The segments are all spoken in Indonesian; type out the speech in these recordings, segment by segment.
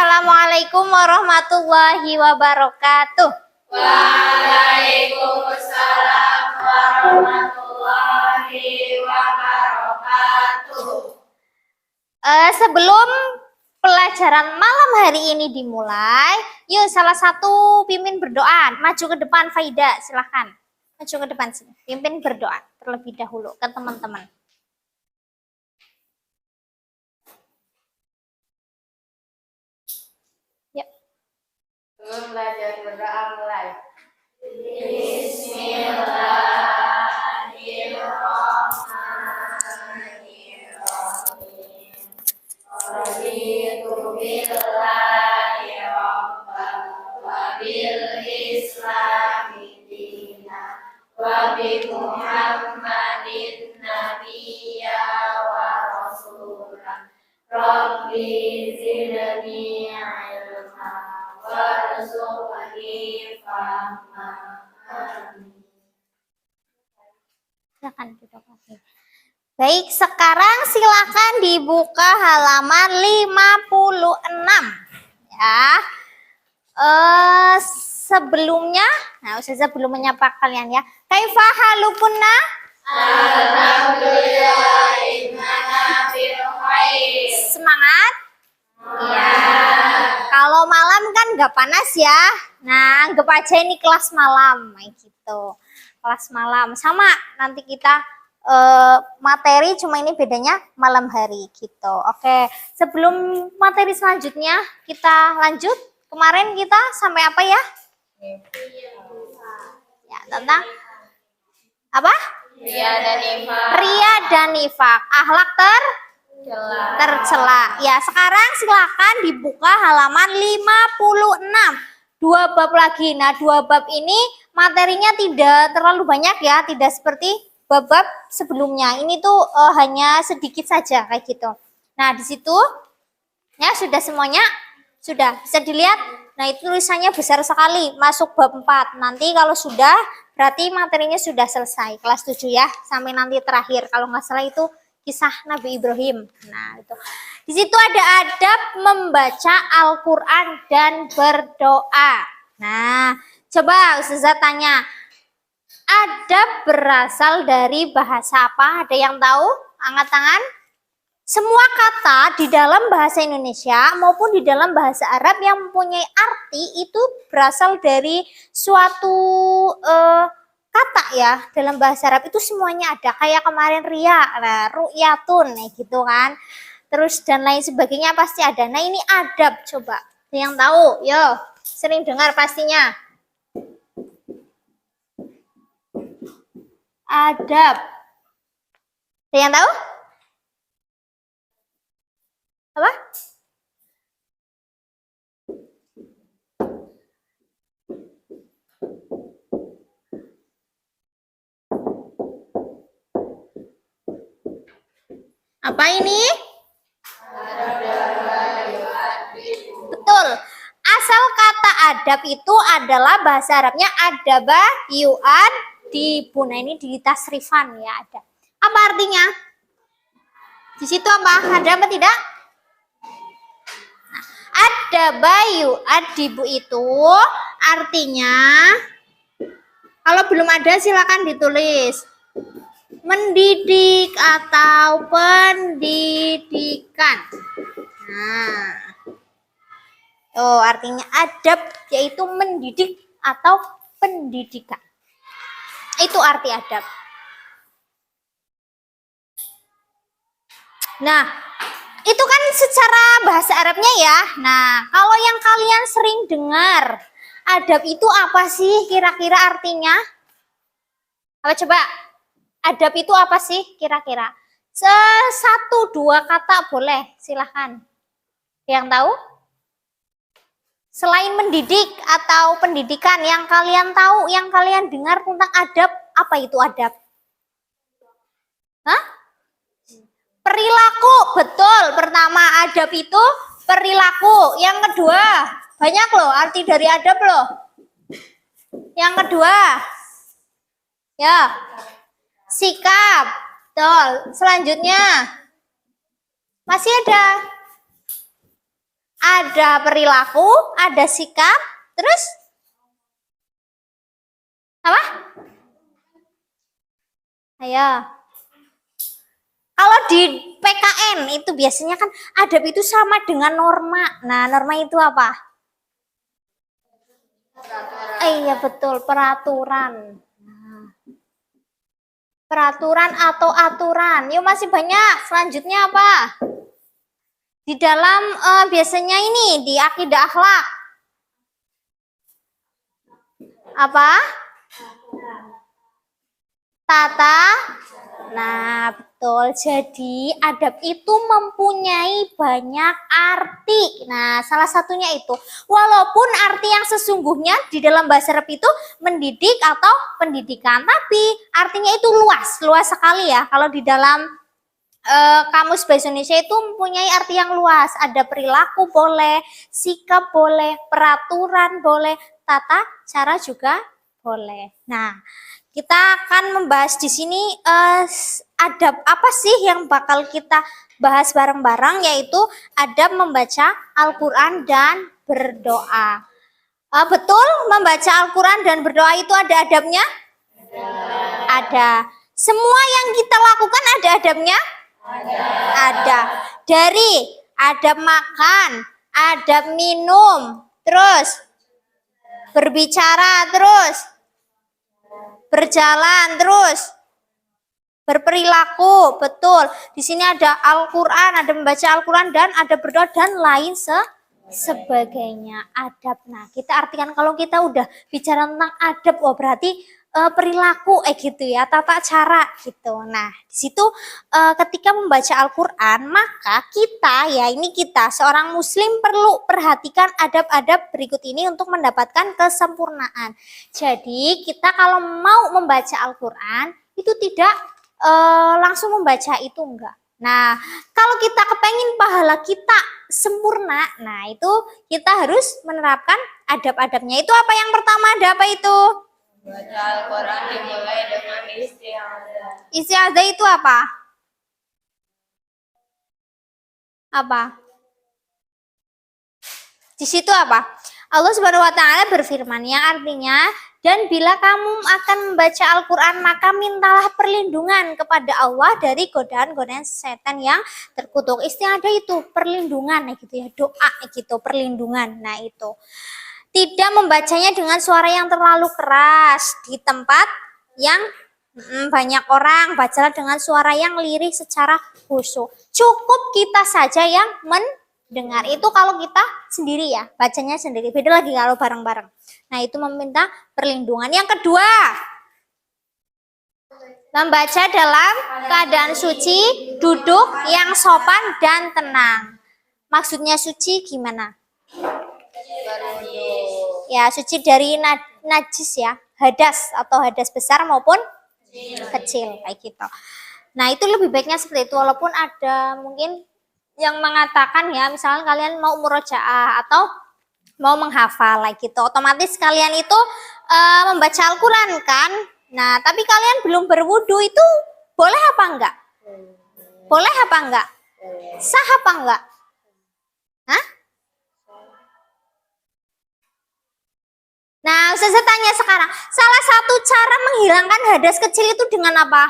Assalamualaikum warahmatullahi wabarakatuh. Waalaikumsalam warahmatullahi wabarakatuh. Sebelum pelajaran malam hari ini dimulai, yuk salah satu pimpin berdoa. Maju ke depan, Faida, silahkan. Maju ke depan sini. Pimpin berdoa terlebih dahulu ke teman-teman. Sebelum belajar berdoa mulai. Bismillahirrahmanirrahim. Raditu billahi rabban wa bil islami dinan wa bi Muhammadin nabiyya wa rasulah. Rabbi zidni ilma warzuqni fahma. Silakan kita pakai. Baik, sekarang silakan dibuka halaman 56 ya. Sebelumnya, Ustazah belum menyapa kalian ya. Kaifa halukunna? Alhamdulillah innana fil khair. Semangat. Ya. Kalau malam kan nggak panas ya. Nah, anggap aja ini kelas malam, kayak gitu. Kelas malam sama nanti kita materi, cuma ini bedanya malam hari gitu. Oke, sebelum materi selanjutnya kita lanjut. Kemarin kita sampai apa ya? Ya, tentang apa? Ria dan nifak. Akhlak tercela. Ya, sekarang silakan dibuka halaman 56. 2 bab lagi. Nah, 2 bab ini materinya tidak terlalu banyak ya, tidak seperti bab-bab sebelumnya. Ini tuh hanya sedikit saja kayak gitu. Nah, di situ ya sudah semuanya sudah bisa dilihat. Nah, itu tulisannya besar sekali, masuk bab 4. Nanti kalau sudah berarti materinya sudah selesai kelas 7 ya, sampai nanti terakhir. Kalau nggak salah itu kisah Nabi Ibrahim. Nah, itu. Di situ ada adab membaca Al-Qur'an dan berdoa. Nah, coba Ustazah tanya. Adab berasal dari bahasa apa? Ada yang tahu? Angkat tangan. Semua kata di dalam bahasa Indonesia maupun di dalam bahasa Arab yang mempunyai arti itu berasal dari suatu kata ya. Dalam bahasa Arab itu semuanya ada. Kayak kemarin ria, nah, ru'yatun, gitu kan. Terus dan lain sebagainya pasti ada. Nah, ini adab, coba. Ada yang tahu? Yo, sering dengar pastinya. Adab. Ada yang tahu? Apa? Apa ini? Betul. Asal kata adab itu adalah bahasa Arabnya adaba yu'adibu. Nah, ini di tasrifan ya ada. Apa artinya? Di situ apa? Ada apa tidak? Nah, adaba yu'adibu itu artinya, kalau belum ada silakan ditulis. Mendidik atau pendidikan. Nah, artinya adab yaitu mendidik atau pendidikan. Itu arti adab. Nah, itu kan secara bahasa Arabnya ya. Nah, kalau yang kalian sering dengar, adab itu apa sih kira-kira artinya? Apa coba? Adab itu apa sih kira-kira? 1-2 kata boleh, silahkan. Yang tahu? Selain mendidik atau pendidikan, yang kalian tahu, yang kalian dengar tentang adab, apa itu adab? Hah? Perilaku, betul. Pertama, adab itu perilaku. Yang kedua, banyak loh arti dari adab loh. Yang kedua, ya, sikap. Betul. Selanjutnya, masih ada ada perilaku, ada sikap, terus apa? Ayo. Kalau di PKN itu biasanya kan adab itu sama dengan norma. Nah, norma itu apa? Iya betul, peraturan. Nah, peraturan atau aturan. Yuk masih banyak. Selanjutnya apa? Di dalam biasanya ini di akidah akhlak. Apa? Tata. Nah, betul. Jadi, adab itu mempunyai banyak arti. Nah, salah satunya itu. Walaupun arti yang sesungguhnya di dalam bahasa Arab itu mendidik atau pendidikan. Tapi, artinya itu luas. Luas sekali ya. Kalau di dalam kamus bahasa Indonesia itu mempunyai arti yang luas. Ada perilaku boleh, sikap boleh, peraturan boleh, tata cara juga boleh. Nah, kita akan membahas di sini adab apa sih yang bakal kita bahas bareng-bareng, yaitu adab membaca Al-Quran dan berdoa. Betul, membaca Al-Quran dan berdoa itu ada adabnya? Ada. Semua yang kita lakukan ada adabnya? Ada. Dari adab makan, adab minum, terus berbicara, terus berjalan, terus berperilaku. Betul. Di sini ada Al-Quran, ada membaca Al-Quran, dan ada berdoa, dan lain sebagainya. Adab. Nah, kita artikan kalau kita udah bicara tentang adab, oh berarti perilaku gitu ya, tata cara gitu. Nah, di situ ketika membaca Al-Quran, maka kita seorang muslim perlu perhatikan adab-adab berikut ini untuk mendapatkan kesempurnaan. Jadi, kita kalau mau membaca Al-Quran itu tidak langsung membaca itu enggak. Nah, kalau kita kepengen pahala kita sempurna, nah itu kita harus menerapkan adab-adabnya. Itu apa yang pertama? Ada apa itu? Baca Al-Quran dimulai dengan isti'adzah. Isti'adzah itu apa? Apa? Di situ apa? Allah Subhanahu wa taala berfirman yang artinya, dan bila kamu akan membaca Al-Quran maka mintalah perlindungan kepada Allah dari godaan-godaan setan yang terkutuk. Isti'adzah itu perlindungan gitu ya, doa gitu, perlindungan. Nah, itu. Tidak membacanya dengan suara yang terlalu keras di tempat yang banyak orang. Bacalah dengan suara yang lirih secara khusyuk. Cukup kita saja yang mendengar. Itu kalau kita sendiri ya, bacanya sendiri. Beda lagi kalau bareng-bareng. Nah, itu meminta perlindungan. Yang kedua, membaca dalam keadaan suci, duduk yang sopan dan tenang. Maksudnya suci gimana? Ya, suci dari najis ya, hadas atau hadas besar maupun kecil kayak gitu. Nah, itu lebih baiknya seperti itu, walaupun ada mungkin yang mengatakan ya, misalnya kalian mau murojaah atau mau menghafal gitu, otomatis kalian itu membaca Al-Quran kan. Nah, tapi kalian belum berwudu, itu boleh apa enggak? Boleh apa enggak? Sah apa enggak? Hah? Nah, saya tanya sekarang, salah satu cara menghilangkan hadas kecil itu dengan apa?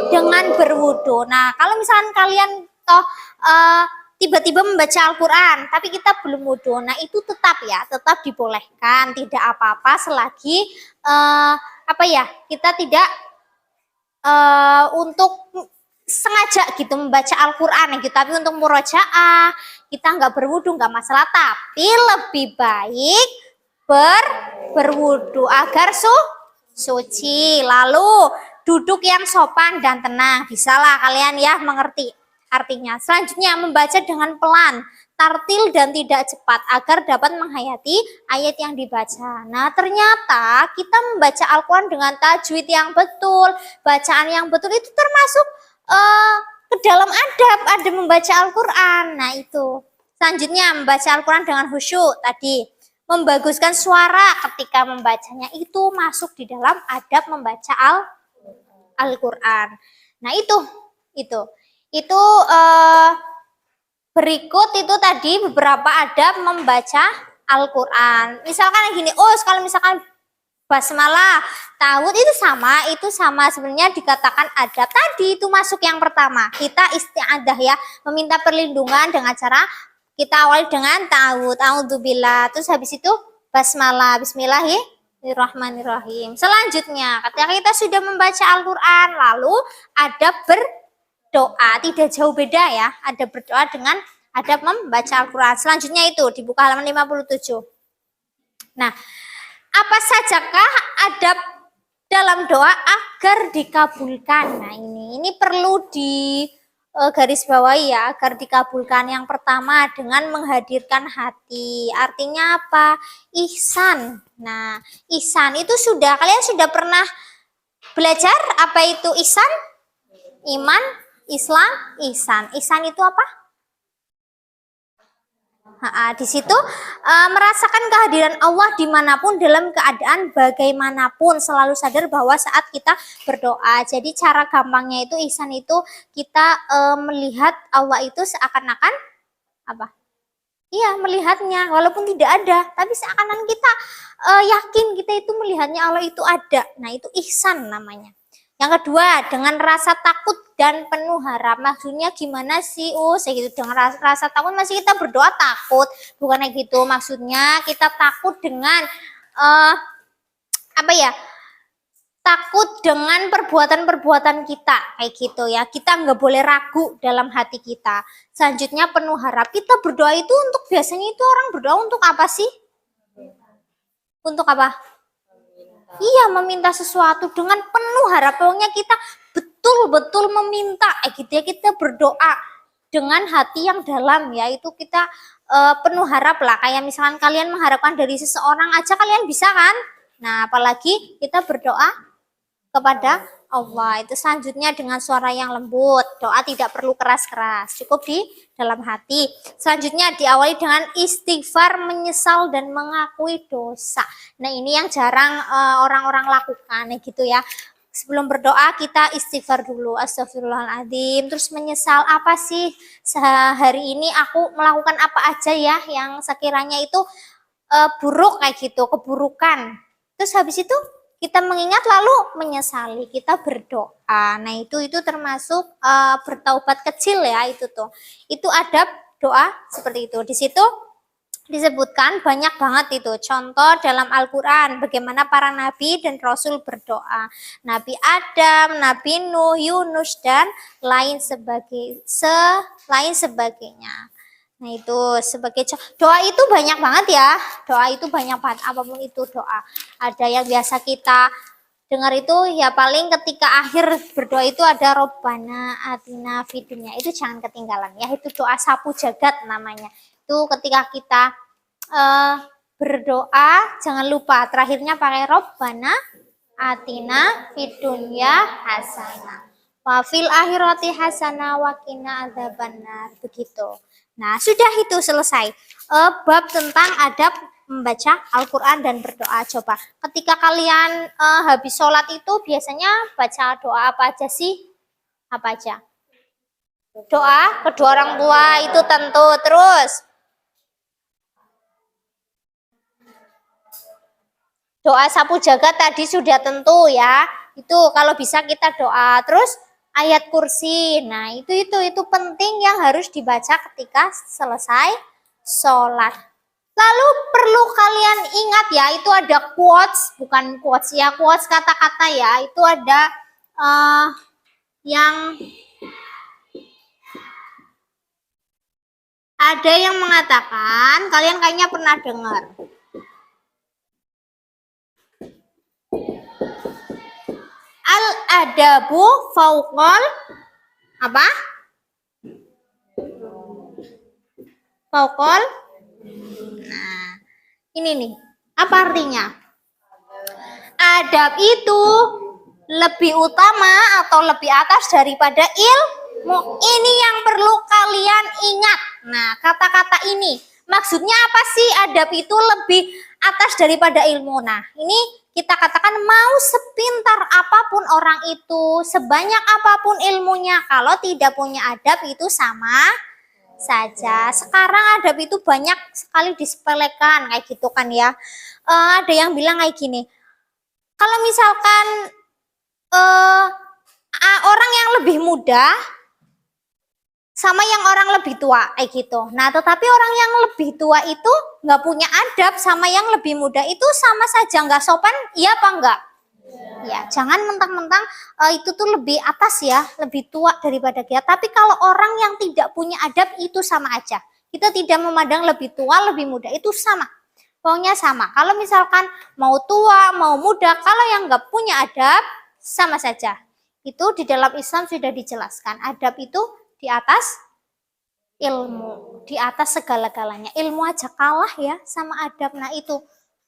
Dengan berwudu. Nah, kalau misalkan kalian toh tiba-tiba membaca Al-Quran, tapi kita belum wudu, nah itu tetap dibolehkan, tidak apa-apa selagi kita tidak untuk sengaja gitu membaca Al-Quran gitu, tapi untuk murojaah kita nggak berwudu nggak masalah, tapi lebih baik berwudu agar suci, lalu duduk yang sopan dan tenang. Bisalah kalian ya mengerti artinya. Selanjutnya, membaca dengan pelan, tartil dan tidak cepat agar dapat menghayati ayat yang dibaca. Nah, ternyata kita membaca Al-Quran dengan tajwid yang betul, bacaan yang betul itu termasuk ke dalam adab membaca Al-Quran. Nah, itu. Selanjutnya, membaca Al-Quran dengan khusyuk tadi. Membaguskan suara ketika membacanya itu masuk di dalam adab membaca Al-Quran. Nah, itu Berikut itu tadi beberapa adab membaca Al-Quran. Misalkan gini, kalau misalkan basmalah, tawud itu sama sebenarnya dikatakan adab. Tadi itu masuk yang pertama. Kita isti'adah ya, meminta perlindungan dengan cara kita awali dengan tawud, a'udzubillah. Terus habis itu basmalah, bismillahirrahmanirrahim. Selanjutnya, ketika kita sudah membaca Al-Quran, lalu adab berdoa. Tidak jauh beda ya, adab berdoa dengan adab membaca Al-Quran. Selanjutnya itu dibuka halaman 57. Nah, apa sajakah adab dalam doa agar dikabulkan? Nah, ini perlu di garis bawahi ya, agar dikabulkan. Yang pertama dengan menghadirkan hati. Artinya apa? Ihsan. Nah, ihsan itu kalian sudah pernah belajar apa itu ihsan? Iman, Islam, ihsan. Ihsan itu apa? Di situ merasakan kehadiran Allah dimanapun, dalam keadaan bagaimanapun, selalu sadar bahwa saat kita berdoa. Jadi cara gampangnya itu ihsan itu kita melihat Allah itu seakan-akan apa? Iya, melihatnya walaupun tidak ada, tapi seakan-akan kita yakin kita itu melihatnya Allah itu ada. Nah, itu ihsan namanya. Yang kedua, dengan rasa takut dan penuh harap. Maksudnya gimana sih? Segitu dengan rasa takut masih kita berdoa takut. Bukan kayak gitu. Maksudnya kita takut dengan takut dengan perbuatan-perbuatan kita. Kayak gitu ya. Kita nggak boleh ragu dalam hati kita. Selanjutnya penuh harap. Kita berdoa itu biasanya itu orang berdoa untuk apa sih? Untuk apa? Iya, meminta sesuatu dengan penuh harap. Pokoknya kita betul-betul meminta, gitu ya, kita berdoa dengan hati yang dalam ya, itu kita penuh harap lah. Kayak misalkan kalian mengharapkan dari seseorang aja kalian bisa kan? Nah, apalagi kita berdoa kepada Allah. Itu selanjutnya dengan suara yang lembut. Doa tidak perlu keras-keras, cukup di dalam hati. Selanjutnya diawali dengan istighfar, menyesal dan mengakui dosa. Nah, ini yang jarang orang-orang lakukan gitu ya. Sebelum berdoa kita istighfar dulu, astagfirullahaladzim, terus menyesal, apa sih sehari ini aku melakukan apa aja ya yang sekiranya itu buruk kayak gitu, keburukan. Terus habis itu kita mengingat lalu menyesali, kita berdoa. Nah, itu termasuk bertaubat kecil ya, itu tuh. Itu adab doa seperti itu. Di situ disebutkan banyak banget itu contoh dalam Al-Quran bagaimana para nabi dan rasul berdoa. Nabi Adam, Nabi Nuh, Yunus dan lain sebagainya. Nah, itu sebagai doa itu banyak banget ya. Doa itu banyak banget, apapun itu doa. Ada yang biasa kita dengar itu ya, paling ketika akhir berdoa itu ada Robbana atina fid dunya. Itu jangan ketinggalan ya, itu doa sapu jagat namanya. Itu ketika kita berdoa jangan lupa terakhirnya pakai Robbana atina fid dunya hasanah wa fil akhirati hasanah wa qina adzabannar, begitu. Nah, sudah itu selesai bab tentang adab membaca Al-Quran dan berdoa. Coba ketika kalian habis sholat itu biasanya baca doa apa aja sih? Apa aja? Doa kedua orang tua itu tentu. Terus doa sapu jagat tadi sudah tentu ya. Itu kalau bisa kita doa. Terus ayat kursi. Nah, itu penting yang harus dibaca ketika selesai sholat. Lalu perlu kalian ingat ya, itu ada quotes, bukan quotes ya, quotes kata-kata ya. Itu ada yang mengatakan, kalian kayaknya pernah dengar. Al-adabu fauqal apa? Fauqal. Nah, ini nih, apa artinya? Adab itu lebih utama atau lebih atas daripada ilmu. Ini yang perlu kalian ingat. Nah, kata-kata ini maksudnya apa sih? Adab itu lebih atas daripada ilmu. Nah, ini kita katakan mau sepintar apapun orang itu, sebanyak apapun ilmunya, kalau tidak punya adab itu sama saja. Sekarang adab itu banyak sekali disepelekan kayak gitu kan ya. Ada yang bilang kayak gini, kalau misalkan orang yang lebih muda sama yang orang lebih tua kayak gitu. Nah, tetapi orang yang lebih tua itu nggak punya adab sama yang lebih muda itu sama saja nggak sopan, iya apa enggak? Ya, jangan mentang-mentang itu tuh lebih atas ya, lebih tua daripada kita. Tapi kalau orang yang tidak punya adab itu sama aja. Kita tidak memandang lebih tua, lebih muda, itu sama. Pokoknya sama. Kalau misalkan mau tua, mau muda, kalau yang nggak punya adab, sama saja. Itu di dalam Islam sudah dijelaskan. Adab itu di atas ilmu, di atas segala-galanya. Ilmu aja kalah ya sama adab. Nah itu,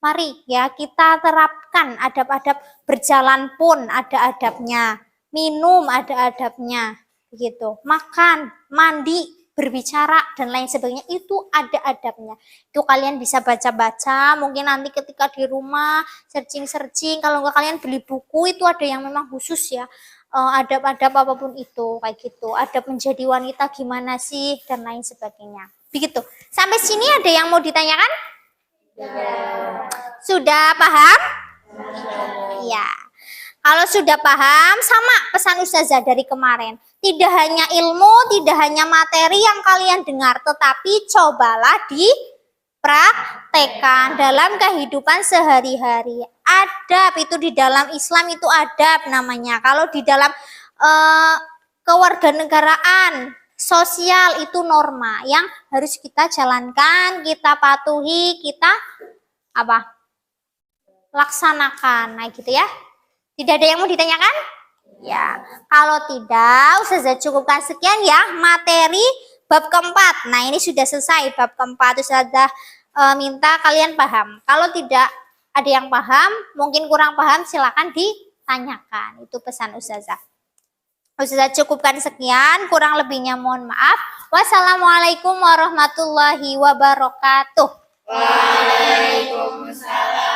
mari ya kita terapkan adab-adab. Berjalan pun ada adabnya, minum ada adabnya, begitu. Makan, mandi, berbicara dan lain sebagainya itu ada adabnya. Itu kalian bisa baca-baca, mungkin nanti ketika di rumah searching-searching, kalau enggak kalian beli buku itu ada yang memang khusus ya. Adab-adab apapun itu kayak gitu. Adab menjadi wanita gimana sih dan lain sebagainya. Begitu. Sampai sini ada yang mau ditanyakan? Sudah paham? Ya. Kalau sudah paham, sama pesan Ustazah dari kemarin. Tidak hanya ilmu, tidak hanya materi yang kalian dengar, tetapi cobalah dipraktekkan dalam kehidupan sehari-hari. Adab itu di dalam Islam itu adab namanya. Kalau di dalam kewarganegaraan, sosial itu norma yang harus kita jalankan, kita patuhi, kita laksanakan. Nah gitu ya. Tidak ada yang mau ditanyakan? Ya, kalau tidak, Ustazah cukupkan sekian ya materi bab keempat. Nah ini sudah selesai bab keempat. Ustazah minta kalian paham. Kalau tidak ada yang paham, mungkin kurang paham, silakan ditanyakan. Itu pesan Ustazah. Ustazah cukupkan sekian, kurang lebihnya mohon maaf. Wassalamualaikum warahmatullahi wabarakatuh. Waalaikumsalam.